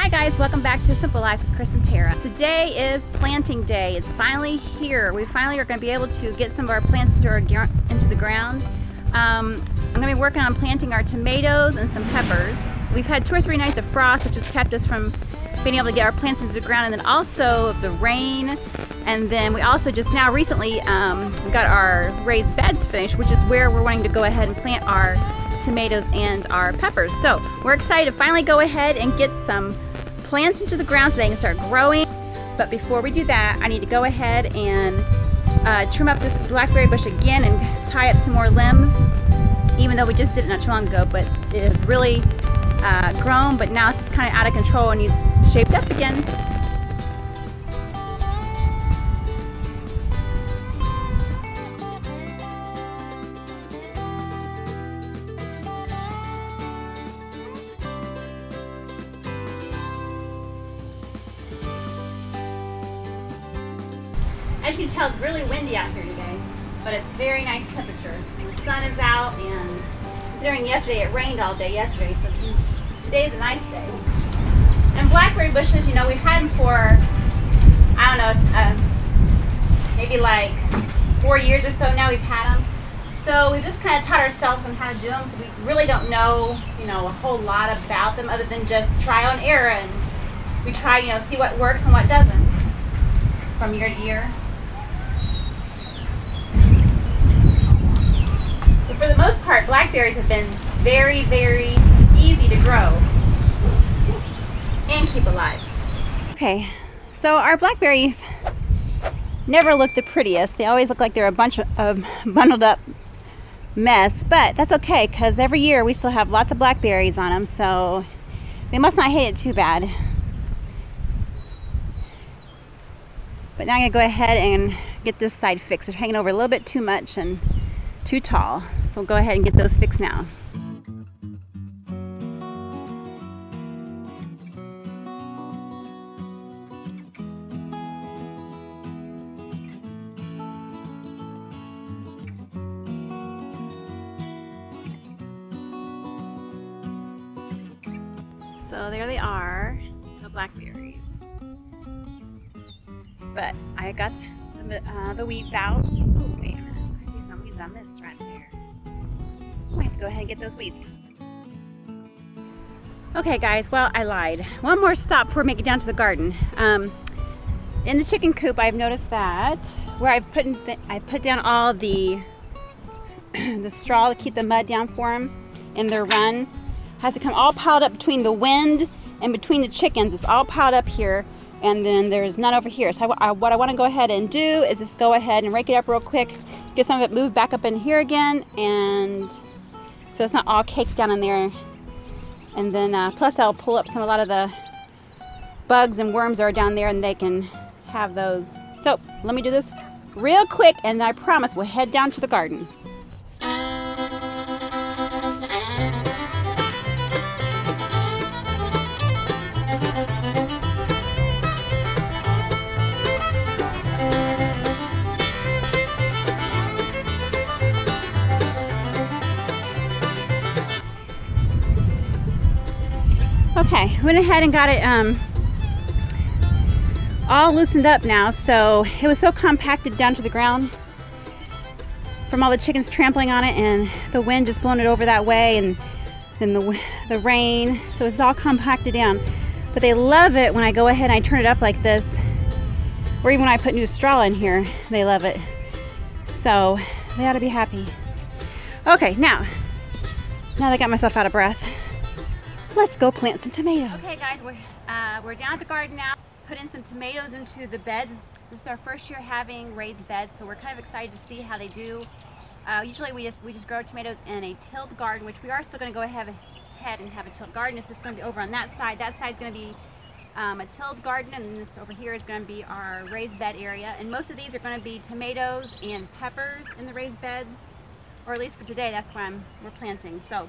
Hi guys, welcome back to Simple Life with Chris and Tara. Today is planting day. It's finally here. We finally are going to be able to get some of our plants into the ground. I'm going to be working on planting our tomatoes and some peppers. We've had 2 or 3 nights of frost, which has kept us from being able to get our plants into the ground, and then also the rain. And then we also just now recently we got our raised beds finished, which is where we're wanting to go ahead and plant our tomatoes and our peppers. So we're excited to finally go ahead and get some plants into the ground so they can start growing. But before we do that, I need to go ahead and trim up this blackberry bush again and tie up some more limbs, even though we just did it not too long ago. But it has really grown, but now it's kind of out of control and needs shaped up again. As you can tell, it's really windy out here today, but it's very nice temperature. The sun is out, and considering yesterday it rained all day yesterday, so today's a nice day. And blackberry bushes, you know, we've had them for, I don't know, maybe like 4 years or so now we've had them. So we've just kind of taught ourselves on how to do them, so we really don't know, you know, a whole lot about them other than just trial and error, and we try, you know, see what works and what doesn't from year to year. But for the most part, blackberries have been very, very easy to grow and keep alive. Okay, so our blackberries never look the prettiest. They always look like they're a bunch of bundled up mess, but that's okay because every year we still have lots of blackberries on them, so they must not hate it too bad. But now I'm gonna go ahead and get this side fixed. It's hanging over a little bit too much and too tall. So we'll go ahead and get those fixed now. So there they are, the blackberries. But I got the weeds out. Ooh, wait a minute. I see some weeds on this right there. I might have to go ahead and get those weeds. Okay guys, well, I lied. One more stop before we make it down to the garden. In the chicken coop, I've noticed that where I put down all the straw to keep the mud down for them in their run, has to come all piled up between the wind and between the chickens. It's all piled up here, and then there's none over here. So what I want to go ahead and do is just go ahead and rake it up real quick, get some of it moved back up in here again, and so it's not all caked down in there. And then plus I'll pull up a lot of the bugs and worms that are down there, and they can have those. So let me do this real quick, and I promise we'll head down to the garden. Okay, went ahead and got it all loosened up now. So it was so compacted down to the ground from all the chickens trampling on it and the wind just blowing it over that way, and then the rain. So it's all compacted down. But they love it when I go ahead and I turn it up like this, or even when I put new straw in here, they love it. So they ought to be happy. Okay, now that I got myself out of breath, let's go plant some tomatoes. Okay guys, we're down at the garden now. Put in some tomatoes into the beds. This is our first year having raised beds, so we're kind of excited to see how they do. Usually we just grow tomatoes in a tilled garden, which we are still going to go ahead and have a tilled garden. It's just going to be over on that side. That side's going to be a tilled garden, and this over here is going to be our raised bed area. And most of these are going to be tomatoes and peppers in the raised beds, or at least for today, that's what we're planting. So.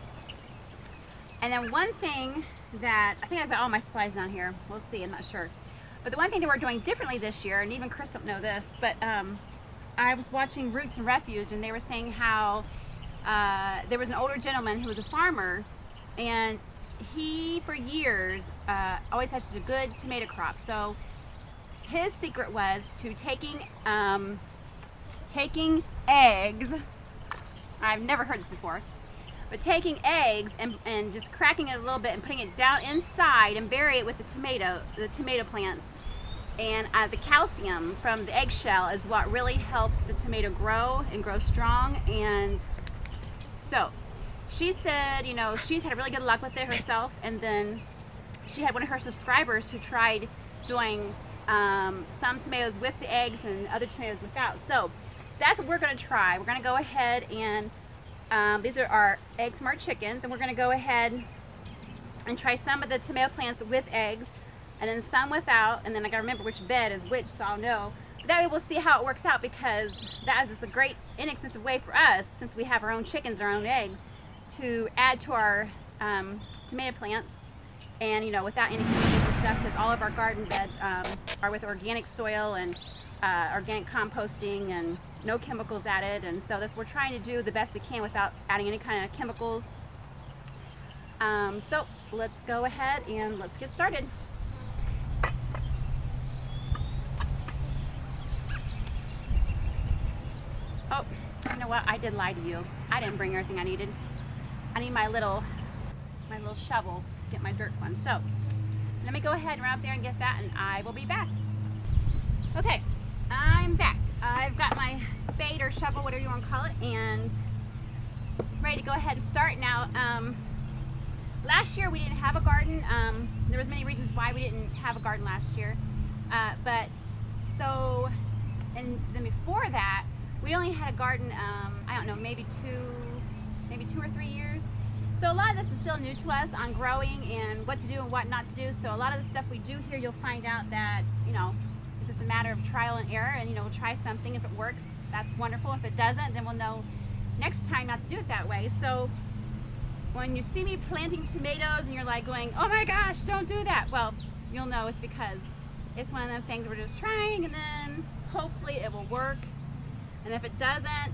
And then one thing that, I think I've got all my supplies down here, we'll see, I'm not sure. But the one thing that we're doing differently this year, and even Chris don't know this, but I was watching Roots and Refuge, and they were saying how there was an older gentleman who was a farmer, and he for years always had such a good tomato crop. So his secret was to taking eggs. I've never heard this before, but taking eggs and just cracking it a little bit and putting it down inside and bury it with the tomato plants. And the calcium from the eggshell is what really helps the tomato grow and grow strong. And so she said, you know, she's had really good luck with it herself. And then she had one of her subscribers who tried doing some tomatoes with the eggs and other tomatoes without. So that's what we're going to try. We're going to go ahead and these are our egg smart chickens, and we're going to go ahead and try some of the tomato plants with eggs and then some without, and then I got to remember which bed is which, so I'll know. But that way we'll see how it works out, because that is just a great inexpensive way for us, since we have our own chickens, our own eggs, to add to our tomato plants, and you know, without any chemicals and stuff, because all of our garden beds are with organic soil and organic composting and no chemicals added. And so we're trying to do the best we can without adding any kind of chemicals. So let's go ahead and let's get started. Oh, you know what? I did lie to you. I didn't bring everything I needed. I need my little shovel to get my dirt one. So let me go ahead and run up there and get that, and I will be back. Okay, I'm back. I've got my spade or shovel, whatever you want to call it, and ready to go ahead and start now. Last year we didn't have a garden. There was many reasons why we didn't have a garden last year. And then before that, we only had a garden, I don't know, maybe two or 3 years. So a lot of this is still new to us on growing and what to do and what not to do. So a lot of the stuff we do here, you'll find out that, you know, it's just a matter of trial and error, and you know, we'll try something. If it works, that's wonderful. If it doesn't, then we'll know next time not to do it that way. So when you see me planting tomatoes and you're like going, oh my gosh, don't do that, well, you'll know it's because it's one of the things we're just trying, and then hopefully it will work. And if it doesn't,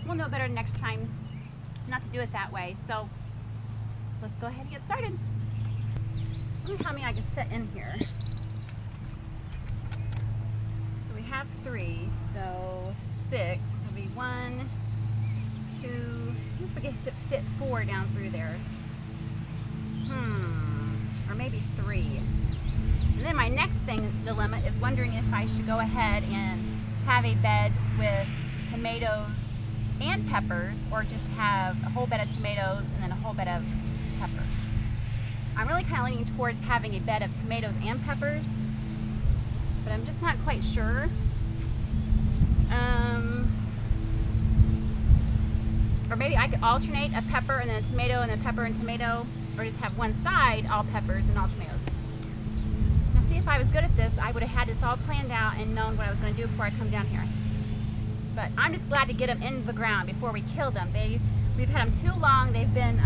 we'll know better next time not to do it that way. So let's go ahead and get started. I wonder how many I can set in here. So we have 3, so 6. It'll be 1, 2, I forget to fit 4 down through there. Or maybe 3. And then my next dilemma is wondering if I should go ahead and have a bed with tomatoes and peppers, or just have a whole bed of tomatoes and then a whole bed of peppers. I'm really kind of leaning towards having a bed of tomatoes and peppers, but I'm just not quite sure. Or maybe I could alternate a pepper and then a tomato and then a pepper and tomato, or just have one side all peppers and all tomatoes. Now see, if I was good at this, I would have had this all planned out and known what I was going to do before I come down here. But I'm just glad to get them in the ground before we kill them. We've had them too long. They've been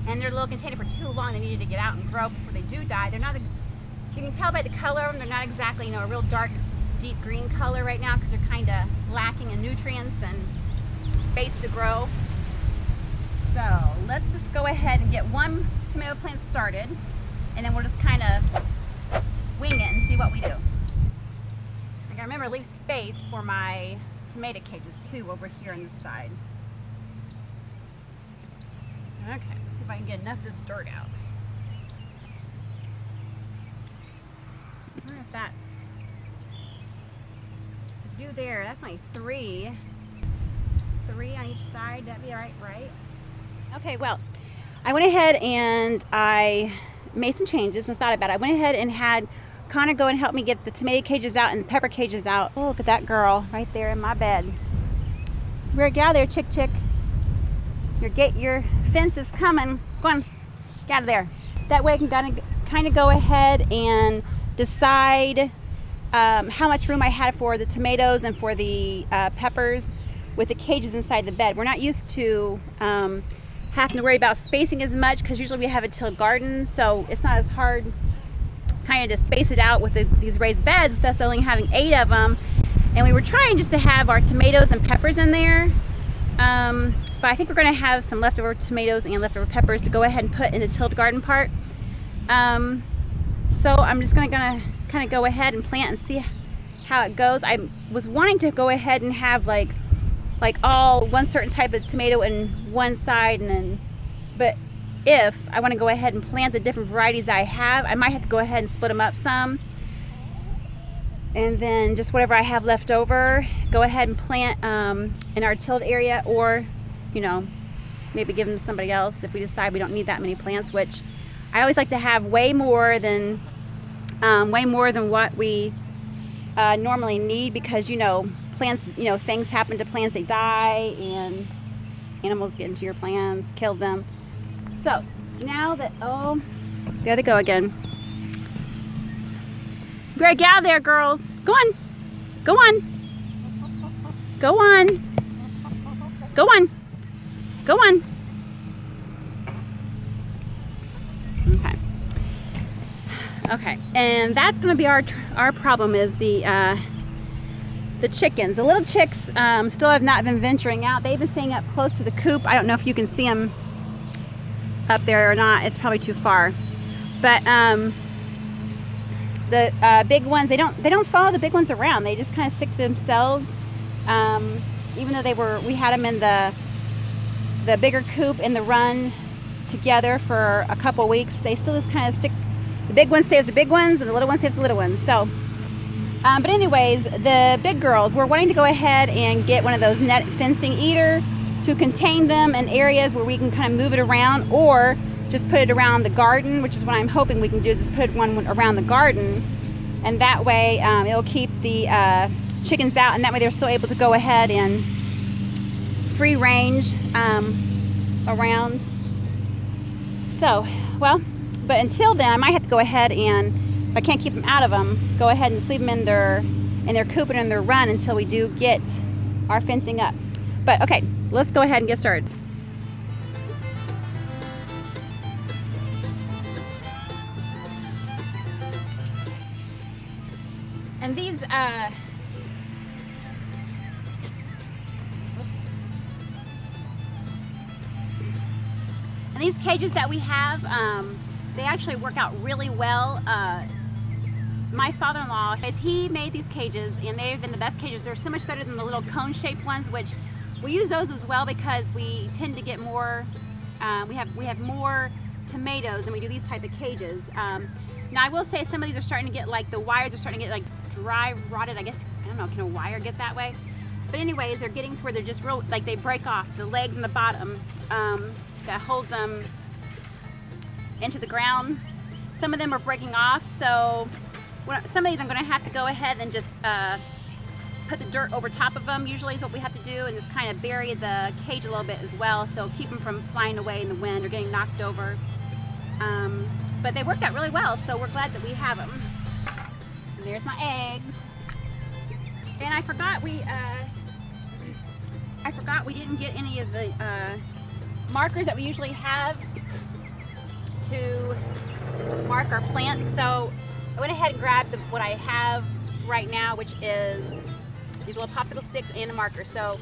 in their little container for too long. They needed to get out and grow before they do die. They're not, you can tell by the color of them, they're not exactly, you know, a real dark, deep green color right now, because they're kind of lacking in nutrients and space to grow. So let's just go ahead and get one tomato plant started, and then we'll just kind of wing it and see what we do. I gotta remember to leave space for my tomato cages too over here on this side. Okay, let's see if I can get enough of this dirt out. I wonder if that's to do there. That's only 3 on each side. That'd be all right, right? Okay, well, I went ahead and I made some changes and thought about it. I went ahead and had Connor go and help me get the tomato cages out and the pepper cages out. Oh, look at that girl right there in my bed. Get out of there, chick. Your fence is coming. Go on, get out of there. That way I can kind of go ahead and decide how much room I had for the tomatoes and for the peppers with the cages inside the bed. We're not used to having to worry about spacing as much, because usually we have a tilled garden, so it's not as hard kind of to space it out with these raised beds, with us only having 8 of them. And we were trying just to have our tomatoes and peppers in there, But I think we're going to have some leftover tomatoes and leftover peppers to go ahead and put in the tilled garden part. So I'm just going to kind of go ahead and plant and see how it goes. I was wanting to go ahead and have like all one certain type of tomato in one side, and then, but if I want to go ahead and plant the different varieties that I have, I might have to go ahead and split them up some, and then just whatever I have left over, go ahead and plant in our tilled area, or, you know, maybe give them to somebody else if we decide we don't need that many plants, which I always like to have way more than what we normally need, because, you know, plants, you know, things happen to plants, they die, and animals get into your plants, kill them. So now that, oh, there they go again. Greg, get out of there, girls. Go on. Go on. Go on. Go on. Go on. Okay. Okay, and that's going to be our problem, is the chickens. The little chicks still have not been venturing out. They've been staying up close to the coop. I don't know if you can see them up there or not. It's probably too far. But the big ones, they don't follow the big ones around. They just kind of stick to themselves. Even though we had them in the bigger coop in the run together for a couple weeks, they still just kind of stick. The big ones stay with the big ones, and the little ones stay with the little ones. So, but anyways, the big girls, we're wanting to go ahead and get one of those net fencing, either to contain them in areas where we can kind of move it around, or just put it around the garden, which is what I'm hoping we can do, is just put one around the garden, and that way it'll keep the chickens out, and that way they're still able to go ahead and free range around. So, well, but until then, I might have to go ahead and, if I can't keep them out of them, go ahead and leave them in their coop and in their run until we do get our fencing up. But okay, let's go ahead and get started. And these cages that we have, they actually work out really well. My father-in-law, he made these cages, and they've been the best cages. They're so much better than the little cone-shaped ones, which we use those as well because we tend to get more. We have more tomatoes than we do these type of cages. Now I will say some of these are starting to get, like, the wires are starting to get like dry, rotted. I guess, I don't know, can a wire get that way? But anyways, they're getting to where they're just real, like, they break off the legs and the bottom that holds them into the ground. Some of them are breaking off, so some of these I'm going to have to go ahead and just put the dirt over top of them, usually is what we have to do, and just kind of bury the cage a little bit as well, so keep them from flying away in the wind or getting knocked over. But they worked out really well, so we're glad that we have them. And there's my eggs. And I forgot we didn't get any of the markers that we usually have to mark our plants, so I went ahead and grabbed what I have right now, which is these little popsicle sticks and a marker. So,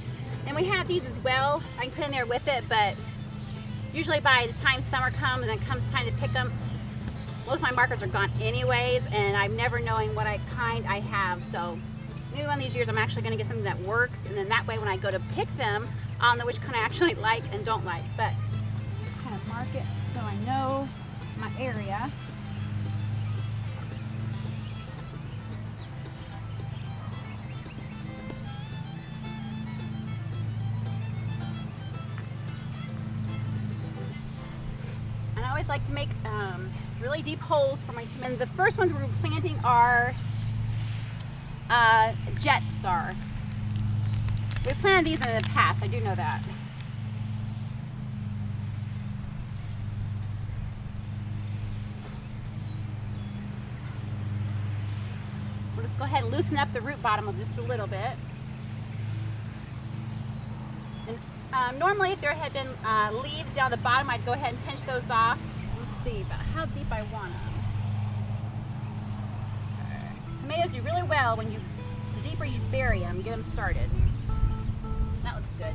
and we have these as well. I can put in there with it, but usually by the time summer comes and it comes time to pick them, most of my markers are gone anyways, and I'm never knowing what kind I have. So maybe one of these years I'm actually going to get something that works, and then that way when I go to pick them, I'll know which kind I actually like and don't like. But kind of mark it so I know my area. And I always like to make really deep holes for my tomatoes. The first ones we're planting are Jet Star. We planted these in the past, I do know that. We'll just go ahead and loosen up the root bottom of just a little bit. And normally if there had been leaves down the bottom, I'd go ahead and pinch those off. Let's see about how deep I want them. Tomatoes do really well when the deeper you bury them, get them started. That looks good.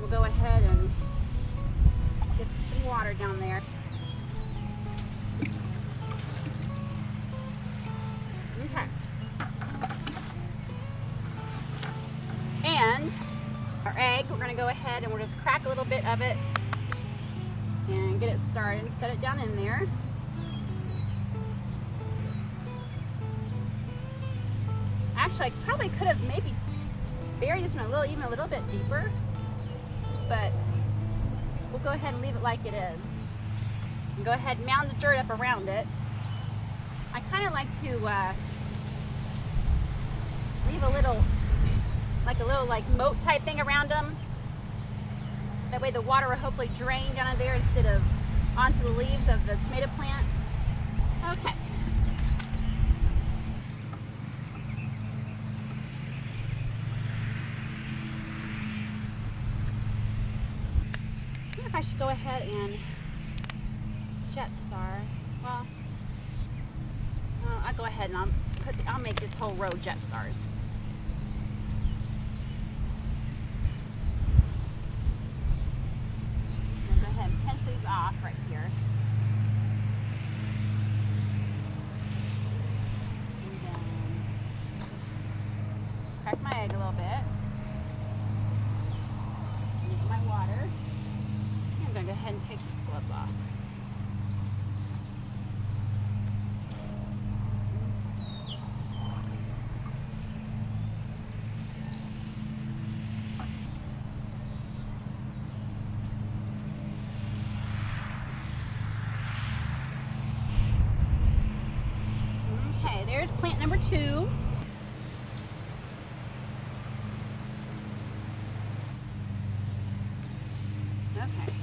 we'll go ahead and get some water down there. Okay. And our egg, we're going to go ahead and we'll just crack a little bit of it and get it started and set it down in there. Actually, I probably could have maybe buried this one even a little bit deeper, but we'll go ahead and leave it like it is. And go ahead and mound the dirt up around it. I kind of like to leave a little moat type thing around them. That way the water will hopefully drain down in there instead of onto the leaves of the tomato plant. Okay. I wonder if I should go ahead and jet star. Well, I'll go ahead and I'll make this whole row jet stars. I'll go ahead and pinch these off right here. And then crack my egg a little bit. Get my water. I'm going to go ahead and take these gloves off. Okay, there's plant number 2. Okay.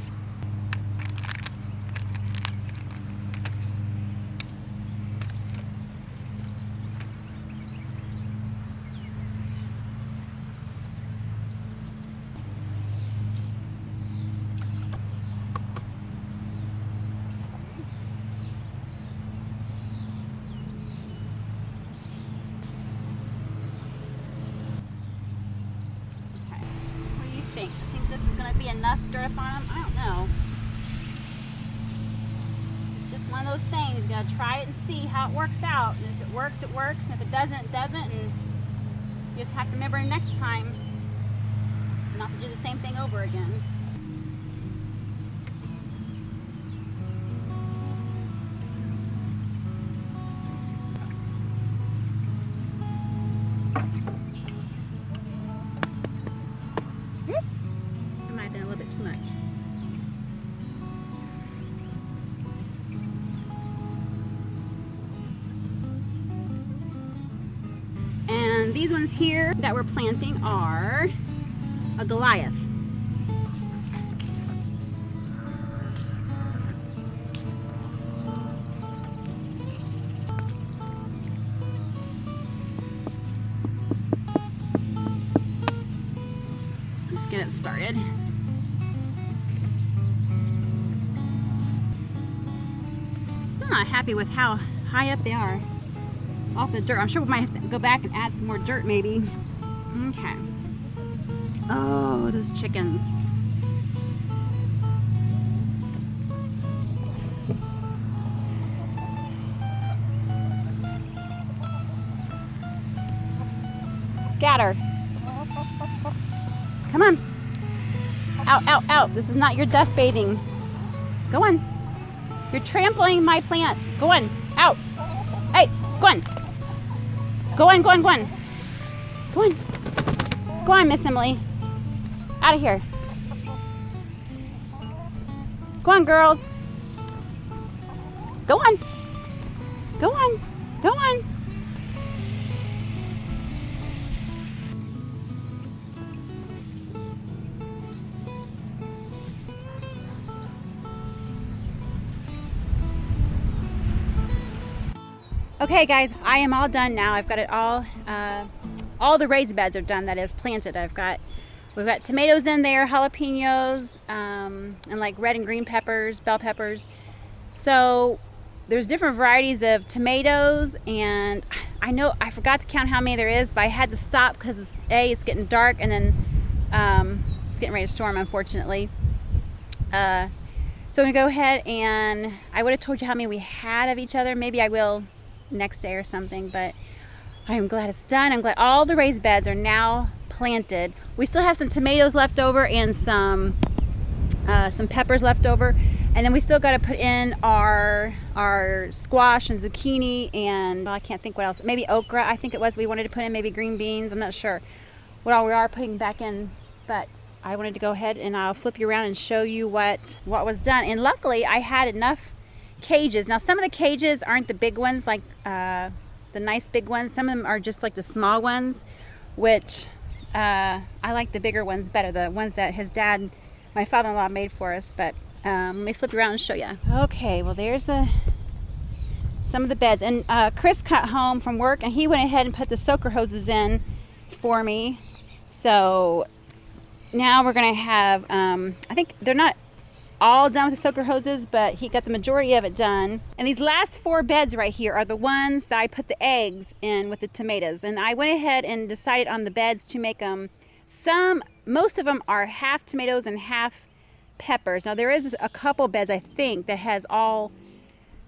Think this is going to be enough dirt up on them? I don't know. It's just one of those things. You got to try it and see how it works out. And if it works, it works. And if it doesn't, it doesn't. And you just have to remember next time not to do the same thing over again. These ones here that we're planting are a Goliath. Let's get it started. Still not happy with how high up they are off the dirt. I'm sure we might have to go back and add some more dirt maybe. Okay. Oh, those chickens. Scatter. Come on. Out, out, out. This is not your dust bathing. Go on. You're trampling my plants. Go on. Out. Hey, go on. Go on, go on, go on. Go on. Go on, Miss Emily. Out of here. Go on, girls. Go on. Go on. Go on. Okay guys, I am all done now. I've got it all the raised beds are done, that is planted. We've got tomatoes in there, jalapenos, and like red and green peppers, bell peppers. So there's different varieties of tomatoes, and I know I forgot to count how many there is, but I had to stop because it's getting dark, and then getting ready to storm, unfortunately. So I'm gonna go ahead, and I would have told you how many we had of each other. Maybe I will next day or something, but I'm glad it's done. I'm glad all the raised beds are now planted. We still have some tomatoes left over and some peppers left over, and then we still got to put in our squash and zucchini, and well, I can't think what else. Maybe okra, I think it was we wanted to put in, maybe green beans. I'm not sure what all we are putting back in, but I wanted to go ahead and I'll flip you around and show you what was done. And luckily I had enough cages. Now some of the cages aren't the big ones, like the nice big ones. Some of them are just like the small ones, which I like the bigger ones better, the ones that his dad, my father-in-law, made for us. But let me flip around and show you. Okay, well there's some of the beds, and Chris got home from work and he went ahead and put the soaker hoses in for me. So now we're gonna have I think they're not all done with the soaker hoses, but he got the majority of it done. And these last 4 beds right here are the ones that I put the eggs in with the tomatoes. And I went ahead and decided on the beds to make them, most of them are half tomatoes and half peppers. Now there is a couple beds I think that has all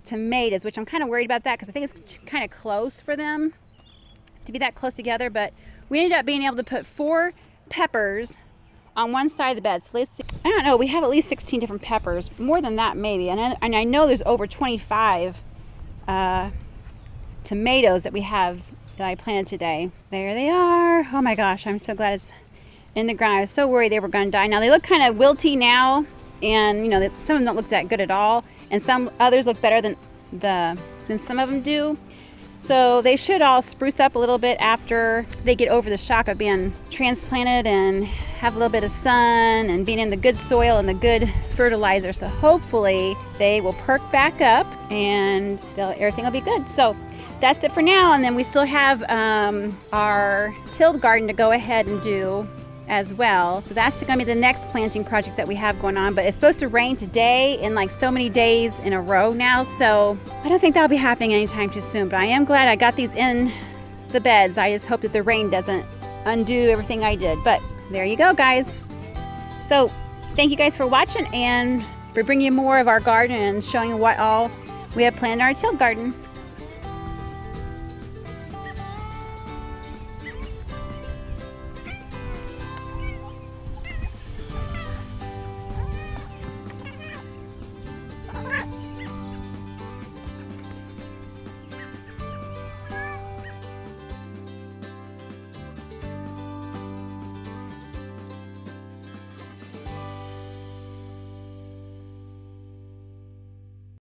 tomatoes, which I'm kind of worried about that because I think it's kind of close for them to be that close together. But we ended up being able to put 4 peppers on one side of the bed. So let's see. I don't know, we have at least 16 different peppers, more than that maybe, and I know there's over 25 tomatoes that I planted today. There they are. Oh my gosh, I'm so glad it's in the ground. I was so worried they were going to die. Now they look kind of wilty now, and you know, some of them don't look that good at all, and some others look better than some of them do. So they should all spruce up a little bit after they get over the shock of being transplanted and have a little bit of sun and being in the good soil and the good fertilizer. So hopefully they will perk back up and everything will be good. So that's it for now. And then we still have our tilled garden to go ahead and do as well. So that's going to be the next planting project that we have going on, but it's supposed to rain today in like so many days in a row now, so I don't think that'll be happening anytime too soon. But I am glad I got these in the beds. I just hope that the rain doesn't undo everything I did. But there you go, guys. So thank you guys for watching and for bringing you more of our garden and showing what all we have planned in our tilled garden.